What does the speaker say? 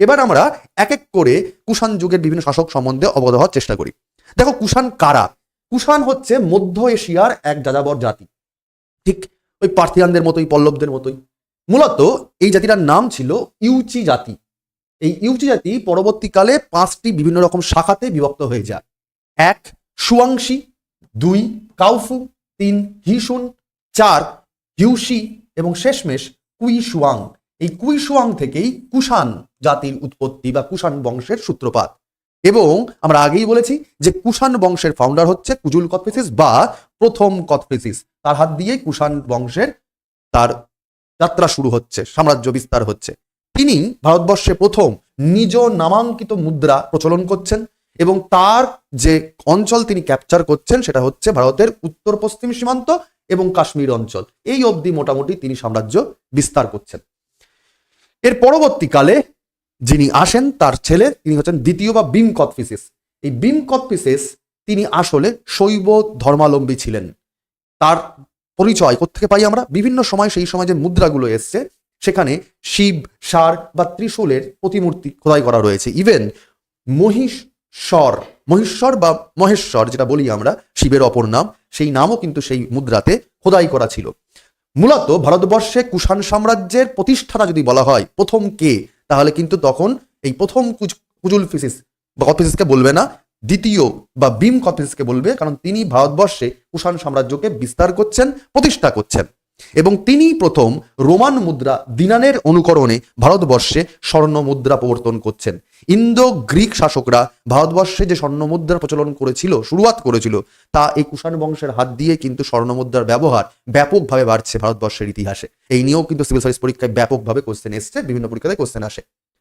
এবার আমরা এক এক করে কুষাণ যুগের বিভিন্ন শাসক সম্বন্ধে অবগত হওয়ার চেষ্টা করি। দেখো, কুষাণ কারা? কুষাণ হচ্ছে মধ্য এশিয়ার এক যাযাবর জাতি, ঠিক ওই পার্থিয়ানদের মতোই, পল্লবদের মতোই। মূলত এই জাতিটার নাম ছিল ইউচি জাতি। এই ইউচি জাতি পরবর্তীকালে 5টি বিভিন্ন রকম শাখাতে বিভক্ত হয়ে যায়। 1 সুয়াংশি, 2 কাউফু, 3 হিসুন, 4 হিউসি এবং শেষমেশ কুইশুয়াং। এই কুইশুয়াং থেকেই কুষাণ জাতির উৎপত্তি বা কুষাণ বংশের সূত্রপাত। এবং আমরা আগেই বলেছি যে কুষাণ বংশের ফাউন্ডার হচ্ছে কুজুল কথফিসিস বা প্রথম কথফিসিস। তার হাত দিয়ে কুষাণ বংশের তার যাত্রা শুরু হচ্ছে, সাম্রাজ্য বিস্তার হচ্ছে। তিনি ভারতবর্ষে প্রথম নিজ নামাঙ্কিত মুদ্রা প্রচলন করছেন এবং তার যে অঞ্চল তিনি ক্যাপচার করছেন সেটা হচ্ছে ভারতের উত্তর পশ্চিম সীমান্ত এবং কাশ্মীর অঞ্চল। এই অবধি মোটামুটি তিনি সাম্রাজ্য বিস্তার করছেন। এর পরবর্তীকালে যিনি আসেন তার ছেলে, তিনি হচ্ছেন দ্বিতীয় বা বিম কথফিসিস। এই বিম কথফিসিস তিনি আসলে শৈব ধর্মাবলম্বী ছিলেন। তার পরিচয় কোত্থেকে পাই আমরা? বিভিন্ন সময় সেই সময় যে মুদ্রাগুলো এসছে সেখানে শিব, ষাঁড় বা ত্রিশূলের প্রতিমূর্তি খোদাই করা রয়েছে। ইভেন মহিষ্বর বা মহেশ্বর যেটা বলি আমরা, শিবের অপর নাম, সেই নামও কিন্তু সেই মুদ্রাতে খোদাই করা ছিল। মূলত ভারতবর্ষে কুষাণ সাম্রাজ্যের প্রতিষ্ঠাতা যদি বলা হয় প্রথম কে, তাহলে কিন্তু তখন এই প্রথম কুজুল ফিসিস বা কথফিসিসকে বলবে না, দ্বিতীয় বা বিম কথফিসিসকে বলবে, কারণ তিনি ভারতবর্ষে কুষাণ সাম্রাজ্যকে বিস্তার করছেন, প্রতিষ্ঠা করছেন। এবং তিনি প্রথম রোমান মুদ্রা দিনারের অনুকরণে ভারতবর্ষে স্বর্ণ মুদ্রা প্রবর্তন করছেন। ইন্দো গ্রিক শাসকরা ভারতবর্ষে যে স্বর্ণ মুদ্রার প্রচলন করেছিল, শুরুয়াত করেছিল, তা এই কুষাণ বংশের হাত দিয়ে কিন্তু স্বর্ণ মুদ্রার ব্যবহার ব্যাপকভাবে বাড়ছে ভারতবর্ষের ইতিহাসে। এই নিয়েও কিন্তু সিভিল সার্ভিস পরীক্ষায় ব্যাপকভাবে কোশ্চেন এসছে, বিভিন্ন পরীক্ষাতে কোশ্চেন আসে।